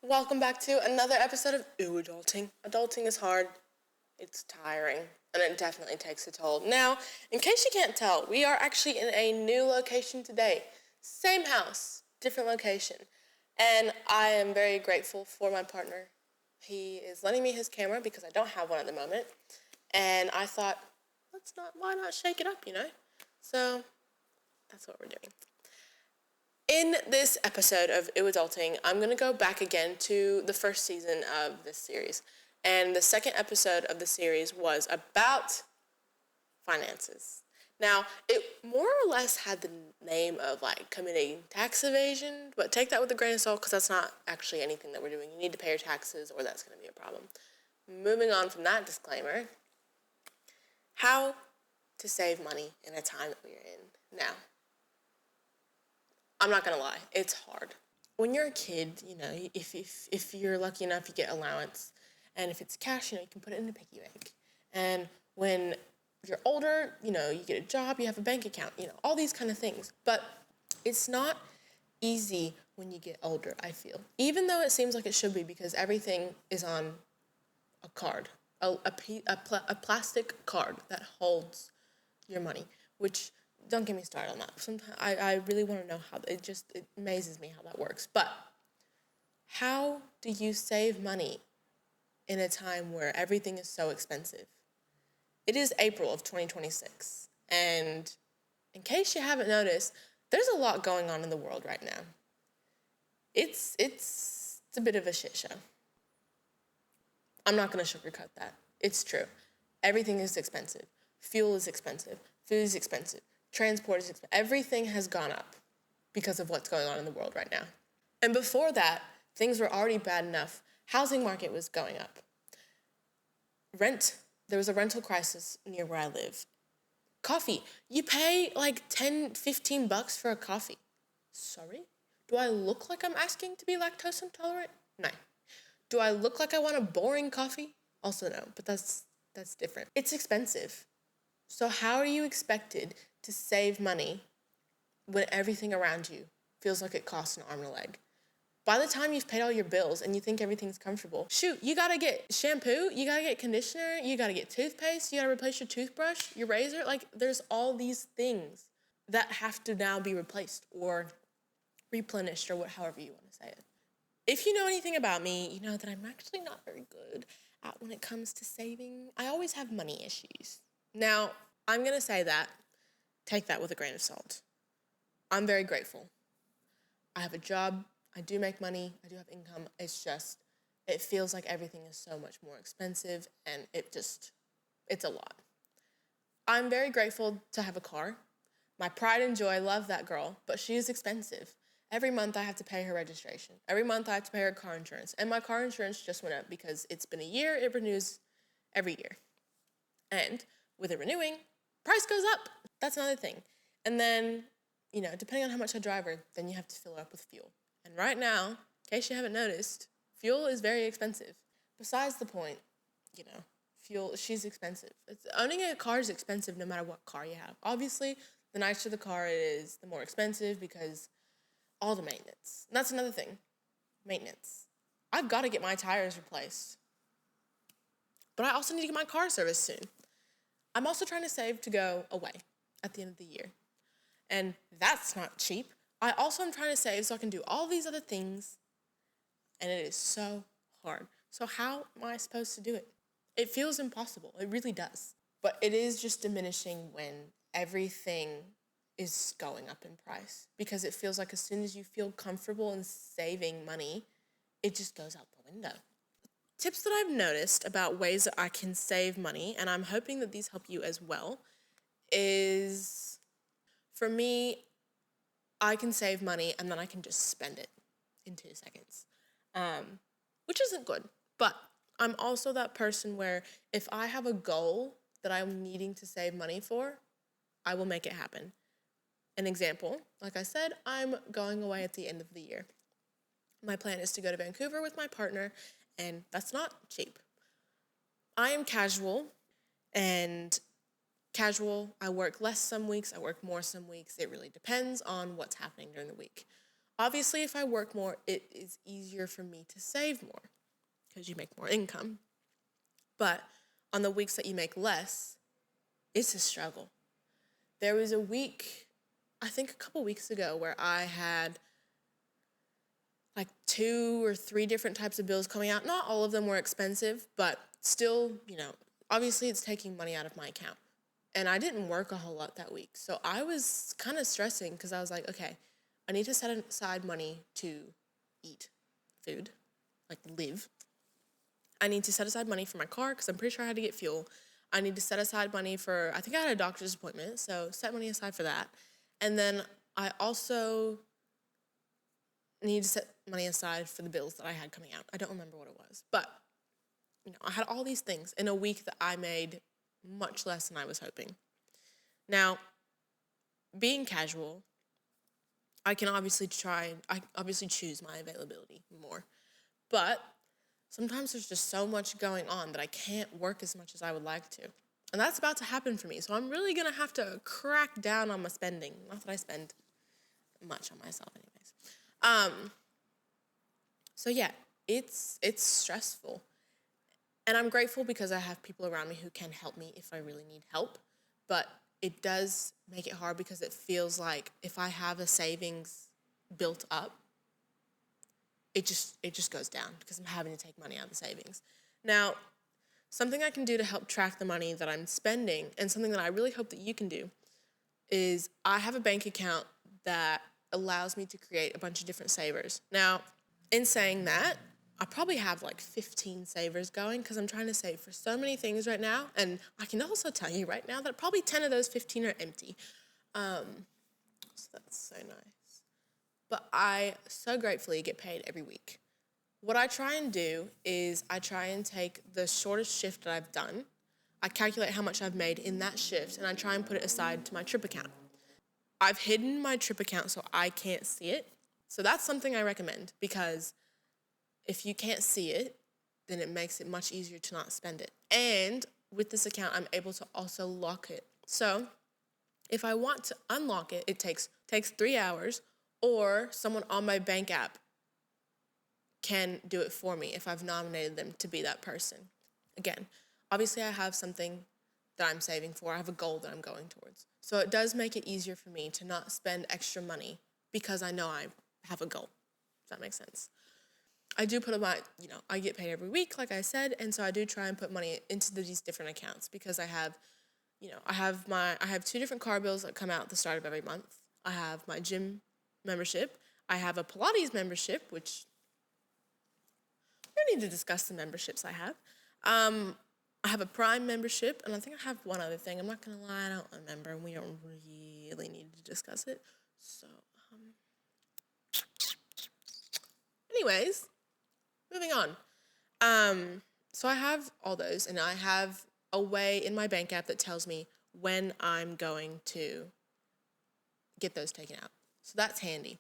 Welcome back to another episode of Ooh Adulting. Adulting is hard, it's tiring, and it definitely takes a toll. Now, in case you can't tell, we are actually in a new location today. Same house, different location. And I am very grateful for my partner. He is lending me his camera because I don't have one at the moment. And I thought, why not shake it up, So that's what we're doing. In this episode of Ew Adulting, I'm going to go back again to the first season of this series. And the second episode of the series was about finances. Now, it more or less had the name of committing tax evasion, but take that with a grain of salt because that's not actually anything that we're doing. You need to pay your taxes or that's going to be a problem. Moving on from that disclaimer, how to save money in a time that we're in now. I'm not going to lie, it's hard. When you're a kid, if you're lucky enough, you get allowance. And if it's cash, you can put it in a piggy bank. And when you're older, you get a job, you have a bank account, all these kind of things. But it's not easy when you get older, I feel. Even though it seems like it should be because everything is on a card, a plastic card that holds your money, which... Don't get me started on that. Sometimes I really want to know how, it amazes me how that works. But how do you save money in a time where everything is so expensive? It is April of 2026. And in case you haven't noticed, there's a lot going on in the world right now. It's a bit of a shit show. I'm not going to sugarcoat that. It's true. Everything is expensive. Fuel is expensive. Food is expensive. Transport is expensive. Everything has gone up because of what's going on in the world right now. And before that, things were already bad enough. Housing market was going up. There was a rental crisis near where I live. Coffee, you pay like $10-15 for a coffee. Sorry? Do I look like I'm asking to be lactose intolerant? No. Do I look like I want a boring coffee? Also no, but that's different. It's expensive. So how are you expected to save money when everything around you feels like it costs an arm and a leg? By the time you've paid all your bills and you think everything's comfortable, shoot, you gotta get shampoo, you gotta get conditioner, you gotta get toothpaste, you gotta replace your toothbrush, your razor. There's all these things that have to now be replaced or replenished or however you want to say it. If you know anything about me, you know that I'm actually not very good at when it comes to saving. I always have money issues. Now, I'm going to say that, take that with a grain of salt. I'm very grateful. I have a job, I do make money, I do have income. It's just, it feels like everything is so much more expensive and it's a lot. I'm very grateful to have a car. My pride and joy, love that girl, but she is expensive. Every month I have to pay her registration. Every month I have to pay her car insurance. And my car insurance just went up because it's been a year, it renews every year. And with it renewing, price goes up. That's another thing. And then, depending on how much I drive her, then you have to fill her up with fuel. And right now, in case you haven't noticed, fuel is very expensive. Besides the point, fuel, she's expensive. Owning a car is expensive no matter what car you have. Obviously, the nicer the car is, the more expensive because all the maintenance. And that's another thing, maintenance. I've got to get my tires replaced. But I also need to get my car serviced soon. I'm also trying to save to go away at the end of the year. And that's not cheap. I also am trying to save so I can do all these other things. And it is so hard. So how am I supposed to do it? It feels impossible. It really does. But it is just diminishing when everything is going up in price. Because it feels like as soon as you feel comfortable in saving money, it just goes out the window. Tips that I've noticed about ways that I can save money, and I'm hoping that these help you as well, is for me, I can save money and then I can just spend it in 2 seconds, which isn't good. But I'm also that person where if I have a goal that I'm needing to save money for, I will make it happen. An example, like I said, I'm going away at the end of the year. My plan is to go to Vancouver with my partner, and that's not cheap. I am casual, I work less some weeks, I work more some weeks. It really depends on what's happening during the week. Obviously, if I work more, it is easier for me to save more because you make more income. But on the weeks that you make less, it's a struggle. There was a week, I think a couple weeks ago, where I had like 2 or 3 different types of bills coming out. Not all of them were expensive, but still, obviously it's taking money out of my account. And I didn't work a whole lot that week. So I was kind of stressing because I was like, okay, I need to set aside money to eat food, like live. I need to set aside money for my car because I'm pretty sure I had to get fuel. I need to set aside money for, I think I had a doctor's appointment, so set money aside for that. And then I also need to set money aside for the bills that I had coming out. I don't remember what it was. But, I had all these things in a week that I made much less than I was hoping. Now, being casual, I obviously choose my availability more. But sometimes there's just so much going on that I can't work as much as I would like to. And that's about to happen for me. So I'm really going to have to crack down on my spending. Not that I spend much on myself anyways. So yeah, it's stressful. And I'm grateful because I have people around me who can help me if I really need help. But it does make it hard because it feels like if I have a savings built up, it just goes down because I'm having to take money out of the savings. Now, something I can do to help track the money that I'm spending, and something that I really hope that you can do, is I have a bank account that allows me to create a bunch of different savers. Now, in saying that, I probably have like 15 savers going because I'm trying to save for so many things right now. And I can also tell you right now that probably 10 of those 15 are empty. So that's so nice. But I so gratefully get paid every week. What I try and do is I try and take the shortest shift that I've done. I calculate how much I've made in that shift, and I try and put it aside to my Trip account. I've hidden my Trip account so I can't see it. So that's something I recommend because if you can't see it, then it makes it much easier to not spend it. And with this account, I'm able to also lock it. So if I want to unlock it, it takes 3 hours, or someone on my bank app can do it for me if I've nominated them to be that person. Again, obviously I have something that I'm saving for. I have a goal that I'm going towards. So it does make it easier for me to not spend extra money because I know I have a goal. Does that make sense? I do put I get paid every week, like I said, and so I do try and put money into these different accounts because I have 2 different car bills that come out at the start of every month. I have my gym membership. I have a Pilates membership, which we don't need to discuss the memberships I have. I have a Prime membership, and I think I have one other thing. I'm not going to lie, I don't remember, and we don't really need to discuss it. So, anyways, moving on. So I have all those, and I have a way in my bank app that tells me when I'm going to get those taken out. So that's handy.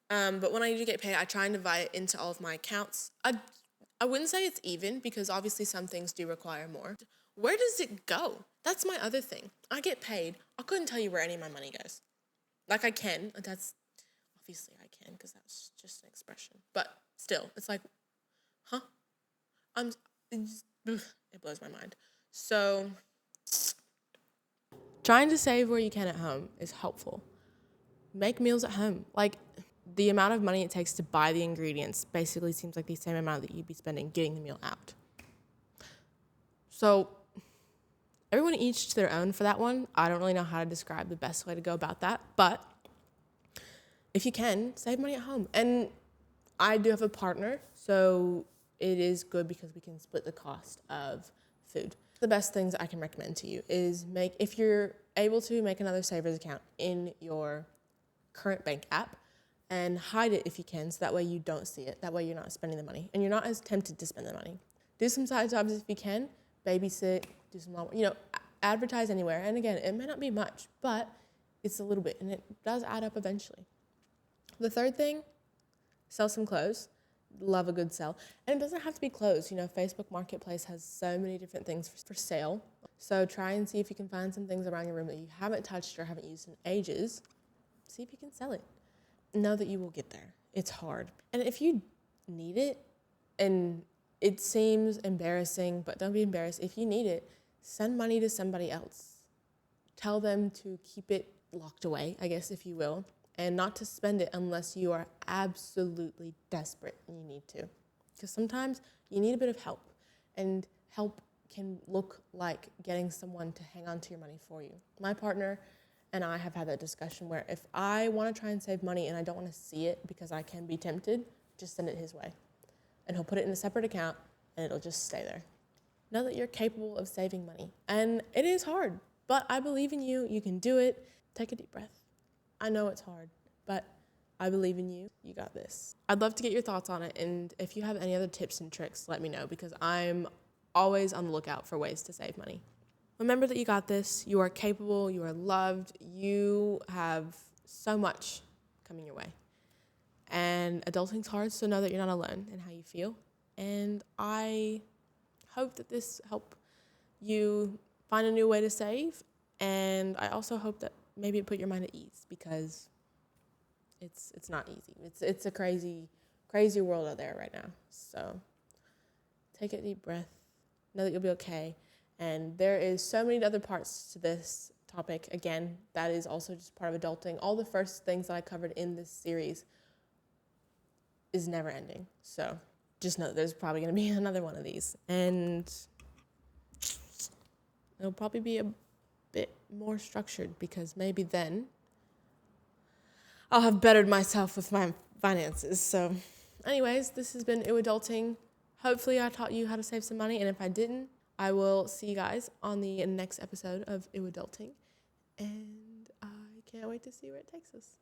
But when I do get paid, I try and divide it into all of my accounts. I wouldn't say it's even because obviously some things do require more. Where does it go? That's my other thing. I get paid. I couldn't tell you where any of my money goes. Like I can. That's obviously I can because that's just an expression. But still, it's like, huh? It blows my mind. So trying to save where you can at home is helpful. Make meals at home. Like the amount of money it takes to buy the ingredients basically seems like the same amount that you'd be spending getting the meal out. So everyone each to their own for that one. I don't really know how to describe the best way to go about that, but if you can, save money at home. And I do have a partner, so it is good because we can split the cost of food. The best things I can recommend to you is if you're able to, make another savers account in your current bank app and hide it if you can, so that way you don't see it. That way you're not spending the money and you're not as tempted to spend the money. Do some side jobs if you can, babysit, do some, advertise anywhere. And again, it may not be much, but it's a little bit and it does add up eventually. The third thing, sell some clothes. Love a good sell. And it doesn't have to be clothes. Facebook Marketplace has so many different things for sale. So try and see if you can find some things around your room that you haven't touched or haven't used in ages. See if you can sell it. know that you will get there. It's hard. And if you need it, and it seems embarrassing, but don't be embarrassed. If you need it, send money to somebody else. Tell them to keep it locked away, I guess, if you will, and not to spend it unless you are absolutely desperate and you need to. Because sometimes you need a bit of help, and help can look like getting someone to hang on to your money for you. My partner and I have had that discussion where if I want to try and save money and I don't want to see it because I can be tempted, just send it his way. And he'll put it in a separate account and it'll just stay there. Know that you're capable of saving money. And it is hard, but I believe in you. You can do it. Take a deep breath. I know it's hard, but I believe in you. You got this. I'd love to get your thoughts on it. And if you have any other tips and tricks, let me know, because I'm always on the lookout for ways to save money. Remember that you got this. You are capable. You are loved. You have so much coming your way. And adulting's hard, so know that you're not alone in how you feel. And I hope that this helped you find a new way to save. And I also hope that maybe it put your mind at ease, because it's not easy. It's a crazy world out there right now. So take a deep breath. Know that you'll be okay. And there is so many other parts to this topic. Again, that is also just part of adulting. All the first things that I covered in this series is never ending. So just know that there's probably going to be another one of these. And it'll probably be a bit more structured, because maybe then I'll have bettered myself with my finances. So anyways, this has been Adulting. Hopefully I taught you how to save some money. And if I didn't, I will see you guys on the next episode of Adulting. And I can't wait to see where it takes us.